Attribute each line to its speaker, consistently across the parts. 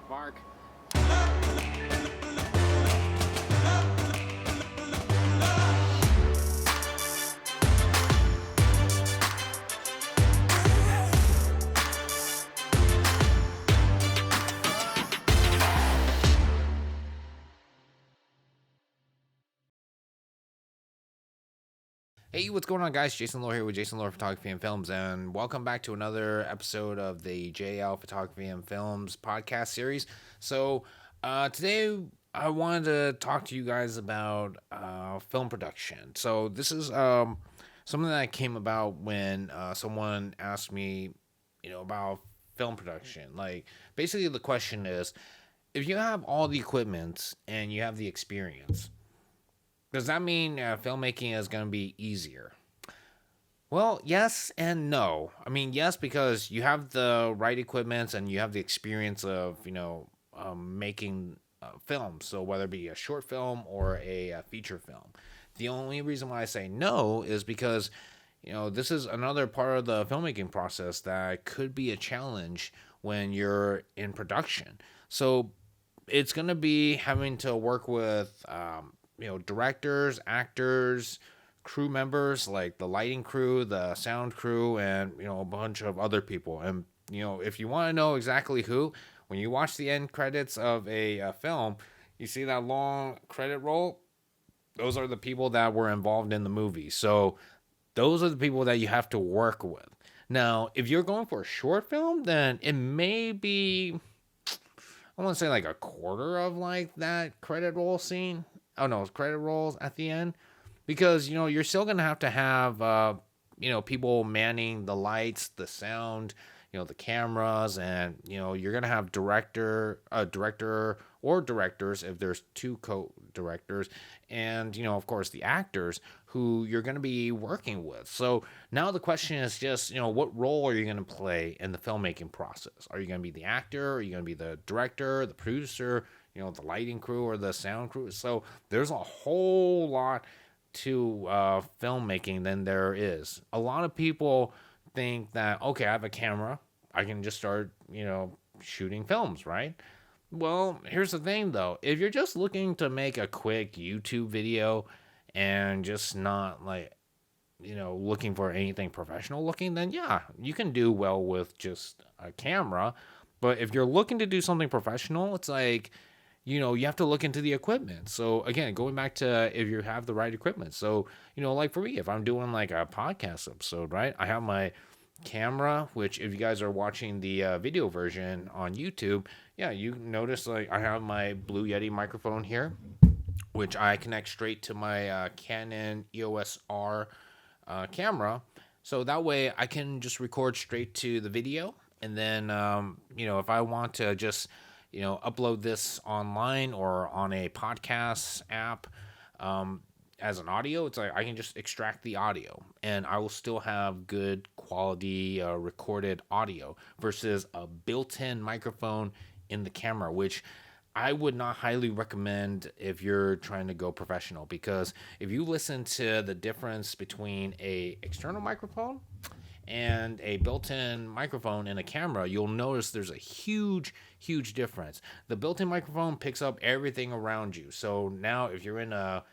Speaker 1: Mark. Hey, what's going on, guys? Jason Lore here with Jason Lore Photography and Films, and welcome back to another episode of the JL Photography and Films podcast series. Today I wanted to talk to you guys about film production. So, this is something that came about when someone asked me, about film production. Like, basically, the question is if you have all the equipment and you have the experience, does that mean filmmaking is going to be easier? Well, yes and no. I mean, yes, because you have the right equipment and you have the experience of, making films. So whether it be a short film or a feature film. The only reason why I say no is because, this is another part of the filmmaking process that could be a challenge when you're in production. So it's going to be having to work with, directors, actors, crew members like the lighting crew, the sound crew, and a bunch of other people. And if you want to know exactly who, when you watch the end credits of a film, you see that long credit roll. Those are the people that were involved in the movie. So those are the people that you have to work with. Now, if you're going for a short film, then it may be, I want to say, like a quarter of like that credit roll scene. Oh no, credit rolls at the end, because you're still gonna have to have people manning the lights, the sound, the cameras, and you're gonna have director or directors if there's two co-directors, and of course the actors who you're gonna be working with. So now the question is just what role are you gonna play in the filmmaking process? Are you gonna be the actor? Are you gonna be the director, the producer? The lighting crew or the sound crew. So there's a whole lot to filmmaking than there is. A lot of people think that, okay, I have a camera, I can just start, shooting films, right? Well, here's the thing though. If you're just looking to make a quick YouTube video and just not like, looking for anything professional looking, then yeah, you can do well with just a camera. But if you're looking to do something professional, it's like, you have to look into the equipment. So again, going back to if you have the right equipment. So, like for me, if I'm doing like a podcast episode, right? I have my camera, which if you guys are watching the video version on YouTube, yeah, you notice like I have my Blue Yeti microphone here, which I connect straight to my Canon EOS R camera. So that way I can just record straight to the video. And then, if I want to just, upload this online or on a podcast app as an audio, it's like I can just extract the audio and I will still have good quality recorded audio versus a built in microphone in the camera, which I would not highly recommend if you're trying to go professional, because if you listen to the difference between a external microphone and a built-in microphone in a camera, you'll notice there's a huge difference. The built-in microphone picks up everything around you. So now if you're in a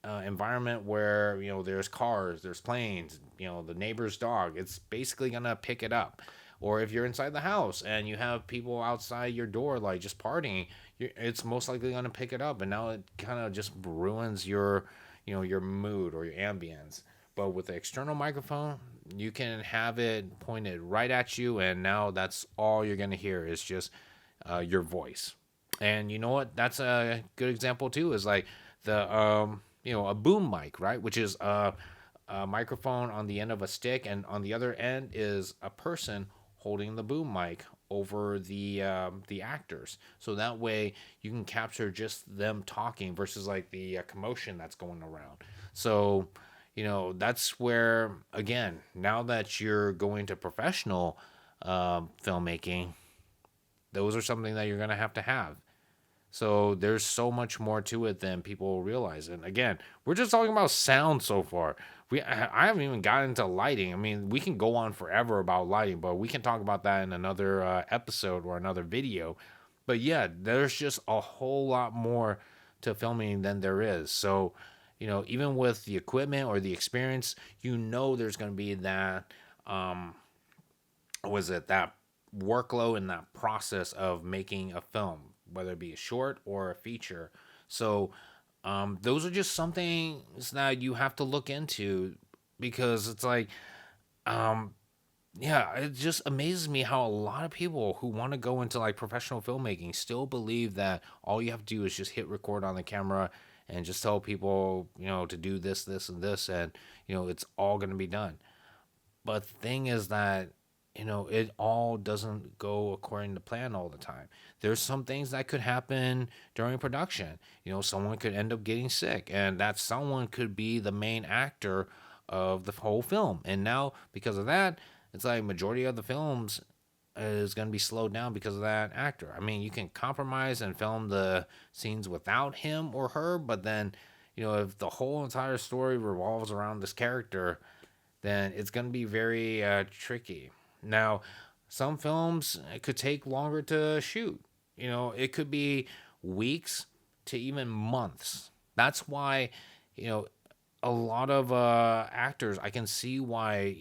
Speaker 1: environment where there's cars, there's planes, the neighbor's dog, it's basically gonna pick it up. Or if you're inside the house and you have people outside your door like just partying, it's most likely gonna pick it up, and now it kind of just ruins your your mood or your ambience. But with the external microphone, you can have it pointed right at you, and now that's all you're gonna hear is just your voice. And you know what? That's a good example too. Is like the a boom mic, right? Which is a microphone on the end of a stick, and on the other end is a person holding the boom mic over the actors. So that way you can capture just them talking versus like the commotion that's going around. So that's where, again, now that you're going to professional filmmaking, those are something that you're going to have. So there's so much more to it than people realize. And again, we're just talking about sound so far. I haven't even gotten into lighting. I mean, we can go on forever about lighting, but we can talk about that in another episode or another video. But yeah, there's just a whole lot more to filming than there is. So, even with the equipment or the experience, there's going to be that um was it that workload and that process of making a film, whether it be a short or a feature. So, those are just some things that you have to look into, because it's like, um, yeah, it just amazes me how a lot of people who want to go into like professional filmmaking still believe that all you have to do is just hit record on the camera and just tell people, to do this, this, and this, and it's all going to be done. But the thing is that, it all doesn't go according to plan all the time. There's some things that could happen during production. Someone could end up getting sick, and that someone could be the main actor of the whole film. And now, because of that, it's like majority of the films is going to be slowed down because of that actor. I mean, you can compromise and film the scenes without him or her, but then, if the whole entire story revolves around this character, then it's going to be very tricky. Now, some films it could take longer to shoot. It could be weeks to even months. That's why, you know, a lot of actors, I can see why,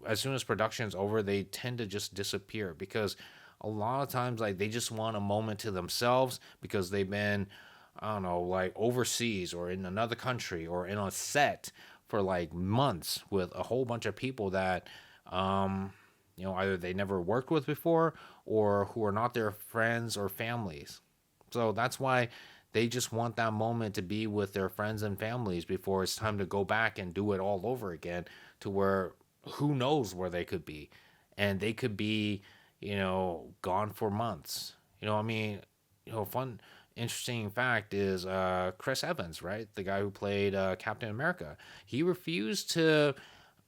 Speaker 1: as soon as production's over, they tend to just disappear, because a lot of times, like, they just want a moment to themselves because they've been, I don't know, like overseas or in another country or in a set for like months with a whole bunch of people that, either they never worked with before or who are not their friends or families. So that's why they just want that moment to be with their friends and families before it's time to go back and do it all over again, to where who knows where they could be. And they could be, gone for months. I mean, fun, interesting fact is Chris Evans, right? The guy who played Captain America. He refused to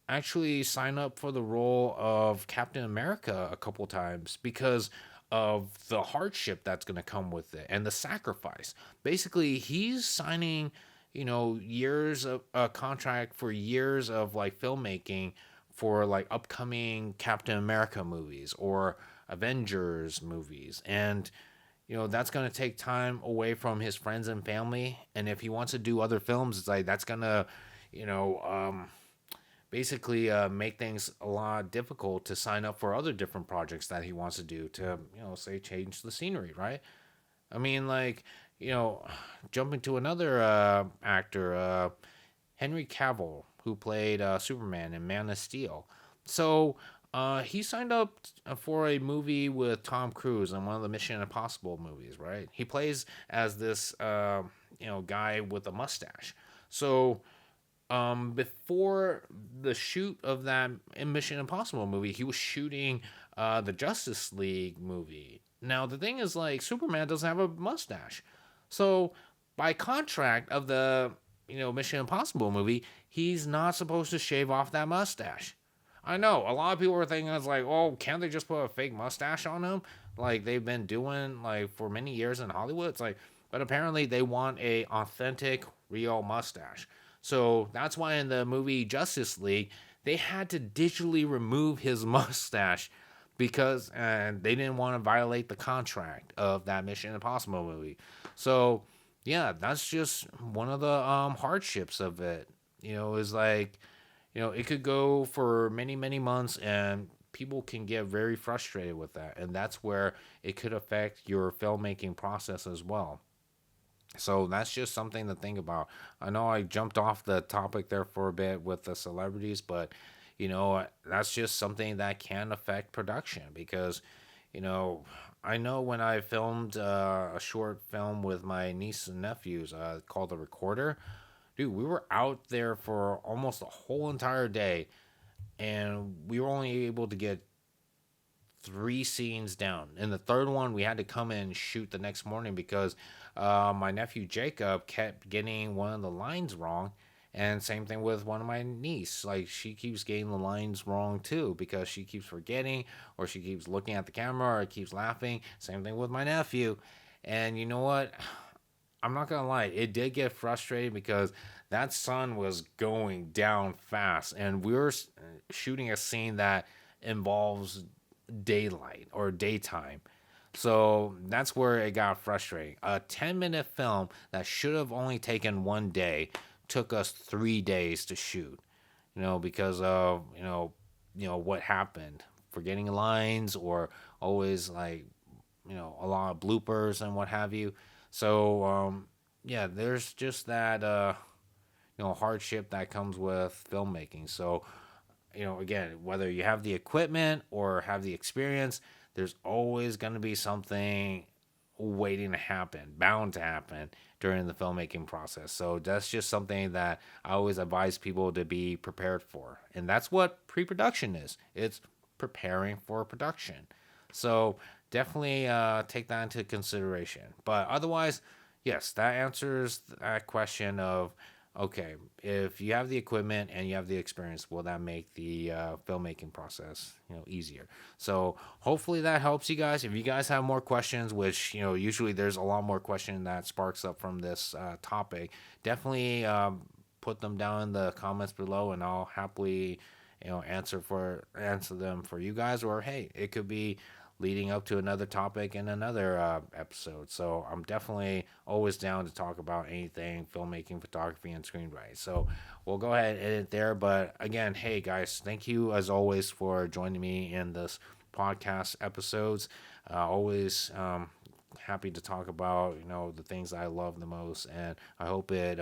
Speaker 1: actually sign up for the role of Captain America a couple times because of the hardship that's going to come with it and the sacrifice. Basically, he's signing, years of a contract for years of like filmmaking for like upcoming Captain America movies or Avengers movies. And that's going to take time away from his friends and family. And if he wants to do other films, it's like that's going to, you know, um, basically make things a lot difficult to sign up for other different projects that he wants to do to, say change the scenery, right? I mean, like, you know, jumping to another actor, Henry Cavill, who played Superman in Man of Steel. So he signed up for a movie with Tom Cruise in one of the Mission Impossible movies, right? He plays as this, guy with a mustache. So before the shoot of that Mission Impossible movie, he was shooting the Justice League movie. Now the thing is, like, Superman doesn't have a mustache, so by contract of the Mission Impossible movie, he's not supposed to shave off that mustache. I know a lot of people are thinking it's like, oh, can't they just put a fake mustache on him, like they've been doing like for many years in Hollywood? It's like, but apparently they want a authentic, real mustache. So that's why in the movie Justice League, they had to digitally remove his mustache because they didn't want to violate the contract of that Mission Impossible movie. So yeah, that's just one of the hardships of it. Is like, it could go for many, many months, and people can get very frustrated with that. And that's where it could affect your filmmaking process as well. So that's just something to think about. I know I jumped off the topic there for a bit with the celebrities, but that's just something that can affect production because, you know, I know when I filmed a short film with my niece and nephews called The Recorder, dude, we were out there for almost a whole entire day, and we were only able to get three scenes down. And the third one, we had to come in and shoot the next morning because my nephew Jacob kept getting one of the lines wrong. And same thing with one of my niece. Like, she keeps getting the lines wrong too because she keeps forgetting or she keeps looking at the camera or keeps laughing. Same thing with my nephew. And you know what? I'm not gonna lie, it did get frustrating because that sun was going down fast, and we were shooting a scene that involves daylight or daytime. So that's where it got frustrating. A 10-minute film that should have only taken 1 day took us 3 days to shoot. Because of what happened, forgetting lines or always like a lot of bloopers and what have you. So yeah, there's just that hardship that comes with filmmaking. So again, whether you have the equipment or have the experience, there's always going to be something waiting to happen, bound to happen during the filmmaking process. So that's just something that I always advise people to be prepared for. And that's what pre-production is. It's preparing for production. So definitely take that into consideration. But otherwise, yes, that answers that question of okay, if you have the equipment and you have the experience, will that make the filmmaking process easier? So hopefully that helps you guys. If you guys have more questions, which usually there's a lot more question that sparks up from this topic, definitely put them down in the comments below, and I'll happily answer them for you guys. Or hey, it could be leading up to another topic in another episode. So I'm definitely always down to talk about anything filmmaking, photography, and screenwriting. So we'll go ahead and edit there. But again, hey guys, thank you as always for joining me in this podcast episodes. Always happy to talk about the things I love the most, and I hope it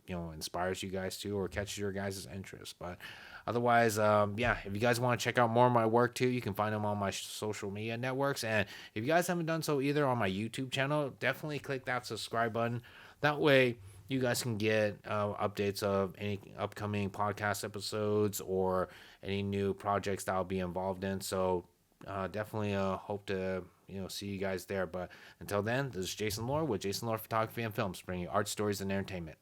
Speaker 1: inspires you guys too or catches your guys' interest. But otherwise, yeah, if you guys want to check out more of my work too, you can find them on my social media networks. And if you guys haven't done so either on my YouTube channel, definitely click that subscribe button. That way, you guys can get updates of any upcoming podcast episodes or any new projects that I'll be involved in. So definitely hope to see you guys there. But until then, this is Jason Lore with Jason Lore Photography and Films, bringing you art, stories, and entertainment.